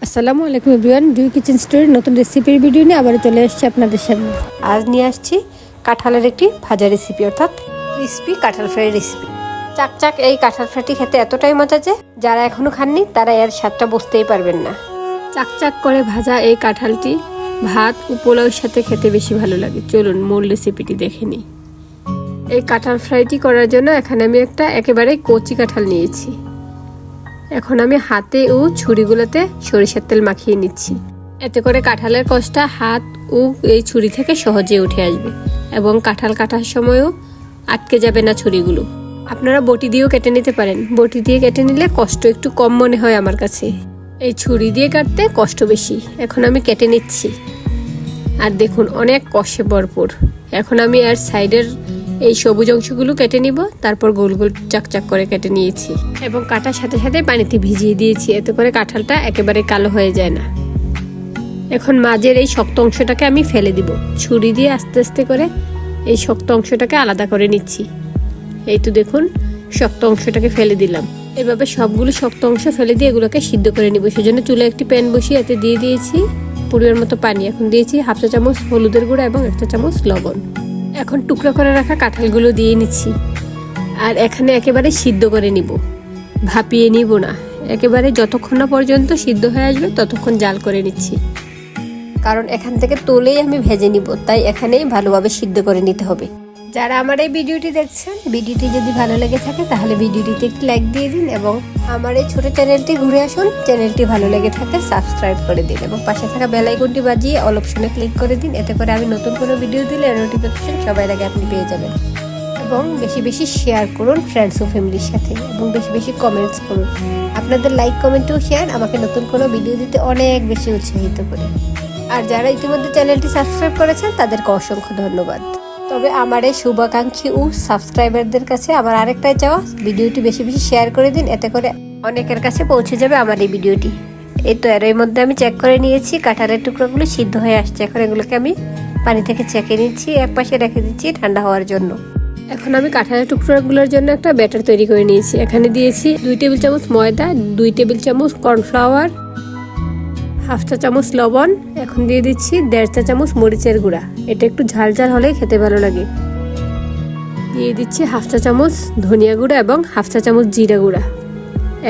আসসালামু আলাইকুম এভরিওয়ান, জুই কিচেন স্টোরের নতুন রেসিপির ভিডিও নিয়ে আবার চলে এসেছি আপনাদের সামনে। আজ নিয়ে আসছি কাঁঠালের একটি ভাজা রেসিপি, অর্থাৎ ক্রিসপি কাঁঠাল ফ্রাই রেসিপি। চাকচাক এই কাঁঠাল ফ্রাইটি খেতে এতটাই মজা যে যারা এখনো খাননি তারা এর স্বাদটা বুঝতেই পারবেন না। চাকচাক করে ভাজা এই কাঁঠালটি ভাত ও পোলাওর সাথে খেতে বেশি ভালো লাগে। চলুন মূল রেসিপিটি দেখে নিই। এই কাঁঠাল ফ্রাইটি করার জন্য এখানে আমি একেবারে কচি কাঁঠাল নিয়েছি। এখন আমি হাতে ও ছুরিগুলোতে সরিষার তেল মাখিয়ে নিচ্ছি। এতে করে কাঁঠালের কষটা হাত ও এই ছুরি থেকে সহজে উঠে আসবে এবং কাঁঠাল কাটার সময়ও আটকে যাবে না ছুরিগুলো। আপনারা বটি দিয়েও কেটে নিতে পারেন। বটি দিয়ে কেটে নিলে কষ্ট একটু কম মনে হয় আমার কাছে। এই ছুরি দিয়ে কাটতে কষ্ট বেশি। এখন আমি কেটে নিচ্ছি। আর দেখুন অনেক কষে ভরপুর। এখন আমি এর সাইডের এই সবুজ অংশগুলো কেটে নিব। তারপর গোল গোল চাকচাক করে কেটে নিয়েছি এবং কাটার সাথে সাথে পানিতে ভিজিয়ে দিয়েছি। এতে করে কাঁঠালটা একেবারে কালো হয়ে যায় না। এখন মাঝের এই শক্ত অংশটাকে আমি ফেলে দিব। ছুরি দিয়ে আস্তে আস্তে করে এই শক্ত অংশটাকে আলাদা করে নিচ্ছি। এই তো দেখুন শক্ত অংশটাকে ফেলে দিলাম। এভাবে সবগুলো শক্ত অংশ ফেলে দিয়ে এগুলোকে সিদ্ধ করে নিব। সেজন্য চুলে একটি প্যান বসিয়ে এতে দিয়ে দিয়েছি পরিমাণ মতো পানি। এখন দিয়েছি হাফ চা চামচ হলুদের গুঁড়া এবং 1 চা চামচ লবণ। এখন টুকরো করে রাখা কাঁঠালগুলো দিয়ে নিচ্ছি। আর এখানে একেবারে সিদ্ধ করে নিব, ভাপিয়ে নিব না। একেবারে যতক্ষণ না পর্যন্ত সিদ্ধ হয়ে আসবে ততক্ষণ জাল করে নিচ্ছি, কারণ এখান থেকে তোলেই আমি ভেজে নিব। তাই এখানেই ভালোভাবে সিদ্ধ করে নিতে হবে। যারা আমার এই ভিডিওটি দেখছেন, ভিডিওটি যদি ভালো লেগে থাকে তাহলে ভিডিওটিতে একটি লাইক দিয়ে দিন এবং আমার এই ছোট চ্যানেলটি ঘুরে আসুন। চ্যানেলটি ভালো লেগে থাকে সাবস্ক্রাইব করে দিন এবং পাশে থাকা বেল আইকনটি বাজিয়ে অল অপশনে ক্লিক করে দিন। এতে করে আমি নতুন কোনো ভিডিও দিলে নোটিফিকেশন সবার আগে আপনি পেয়ে যাবেন। এবং বেশি বেশি শেয়ার করুন ফ্রেন্ডস ও ফ্যামিলির সাথে এবং বেশি বেশি কমেন্টস করুন। আপনাদের লাইক কমেন্ট ও শেয়ার আমাকে নতুন কোনো ভিডিও দিতে অনেক বেশি উৎসাহিত করে। আর যারা ইতিমধ্যে চ্যানেলটি সাবস্ক্রাইব করেছেন তাদেরকে অসংখ্য ধন্যবাদ। তবে আমার এই শুভাকাঙ্ক্ষী ও সাবস্ক্রাইবারদের কাছে আমার আরেকটাই চাওয়া, ভিডিওটি বেশি বেশি শেয়ার করে দিন। এতে করে অনেকের কাছে পৌঁছে যাবে আমার এই ভিডিওটি। এই তো এর মধ্যে আমি চেক করে নিয়েছি কাঁঠালের টুকরোগুলো সিদ্ধ হয়ে আসছে। এখন এগুলোকে আমি পানি থেকে ছেঁকে নিচ্ছি, এক পাশে রেখে দিচ্ছি ঠান্ডা হওয়ার জন্য। এখন আমি কাঁঠালের টুকরোগুলোর জন্য একটা ব্যাটার তৈরি করে নিয়েছি। এখানে দিয়েছি 2 টেবিল চামচ ময়দা, 2 টেবিল চামচ কর্নফ্লাওয়ার, হাফ চা চামচ লবণ। এখন দিয়ে দিচ্ছি 1.5 চা চামচ মরিচের গুঁড়া। এটা একটু ঝাল ঝাল হলেই খেতে ভালো লাগে। দিয়ে দিচ্ছি হাফ চা চামচ ধনিয়া গুঁড়া এবং হাফ চা চামচ জিরা গুঁড়া।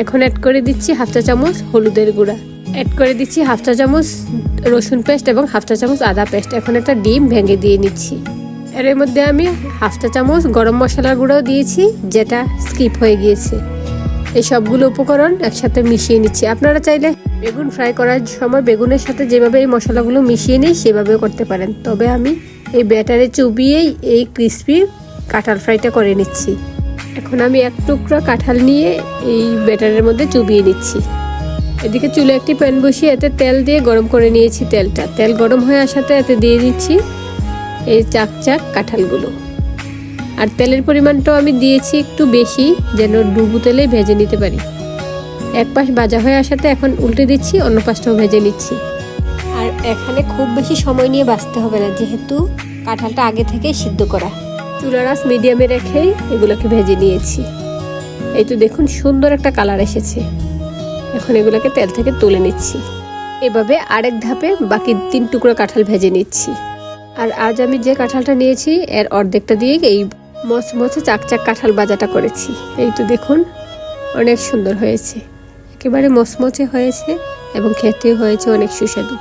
এখন অ্যাড করে দিচ্ছি হাফ চা চামচ হলুদের গুঁড়া। অ্যাড করে দিচ্ছি হাফ চা চামচ রসুন পেস্ট এবং হাফ চা চামচ আদা পেস্ট। এখন একটা ডিম ভেঙে দিয়ে নিচ্ছি। এর মধ্যে আমি হাফ চা চামচ গরম মশলার গুঁড়াও দিয়েছি, যেটা স্কিপ হয়ে গিয়েছে। এই সবগুলো উপকরণ একসাথে মিশিয়ে নিচ্ছি। আপনারা চাইলে বেগুন ফ্রাই করার সময় বেগুনের সাথে যেভাবে এই মশলাগুলো মিশিয়ে নিই সেভাবেও করতে পারেন। তবে আমি এই ব্যাটারে চুবিয়েই এই ক্রিসপি কাঁঠাল ফ্রাইটা করে নিচ্ছি। এখন আমি এক টুকরা কাঁঠাল নিয়ে এই ব্যাটারের মধ্যে চুবিয়ে নিচ্ছি। এদিকে চুলে একটি প্যান বসিয়ে এতে তেল দিয়ে গরম করে নিয়েছি। তেল গরম হয়ে আসাতে এতে দিয়ে দিচ্ছি এই চাকচাক কাঁঠালগুলো। আর তেলের পরিমাণটাও আমি দিয়েছি একটু বেশি, যেন ডুবু তেলে ভেজে নিতে পারি। এক পাশ ভাজা হয়ে আসাতে এখন উল্টে দিচ্ছি, অন্য পাশটাও ভেজে নিচ্ছি। আর এখানে খুব বেশি সময় নিয়ে ভাজতে হবে না, যেহেতু কাঁঠালটা আগে থেকে সিদ্ধ করা। চুলার আঁচ মিডিয়ামে রেখেই এগুলোকে ভেজে নিয়েছি। এই তো দেখুন সুন্দর একটা কালার এসেছে। এখন এগুলোকে তেল থেকে তুলে নিচ্ছি। এভাবে আরেক ধাপে বাকি 3 টুকরো কাঁঠাল ভেজে নিচ্ছি। আর আজ আমি যে কাঁঠালটা নিয়েছি এর অর্ধেকটা দিয়ে এই মচমচে চাকচাক কাঁঠাল ভাজাটা করেছি। এই তো দেখুন অনেক সুন্দর হয়েছে, একেবারে মচমচে হয়েছে এবং খেতেও হয়েছে অনেক সুস্বাদু।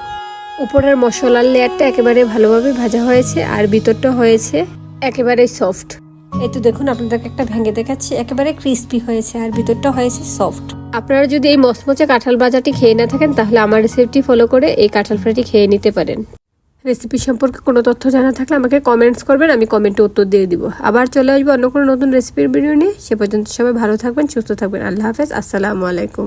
উপরের মশলার লেয়ারটা একেবারে ভালোভাবে ভাজা হয়েছে আর ভিতরটা হয়েছে একেবারে সফট। এই তো দেখুন আপনাদেরকে একটা ভেঙে দেখাচ্ছি, একেবারে ক্রিস্পি হয়েছে আর ভিতরটা হয়েছে সফট। আপনারা যদি এই মচমচে কাঁঠাল ভাজাটি খেয়ে না থাকেন তাহলে আমার রেসিপিটি ফলো করে এই কাঁঠাল ফ্রাইটি খেয়ে নিতে পারেন। রেসিপি সম্পর্কে কোনো তথ্য জানা থাকলে আমাকে কমেন্টস করবেন, আমি কমেন্টে উত্তর দিয়ে দিব। আবার চলে আসবো অন্য কোনো নতুন রেসিপির ভিডিও নিয়ে। সে পর্যন্ত সবাই ভালো থাকবেন, সুস্থ থাকবেন। আল্লাহ হাফেজ, আসসালামু আলাইকুম।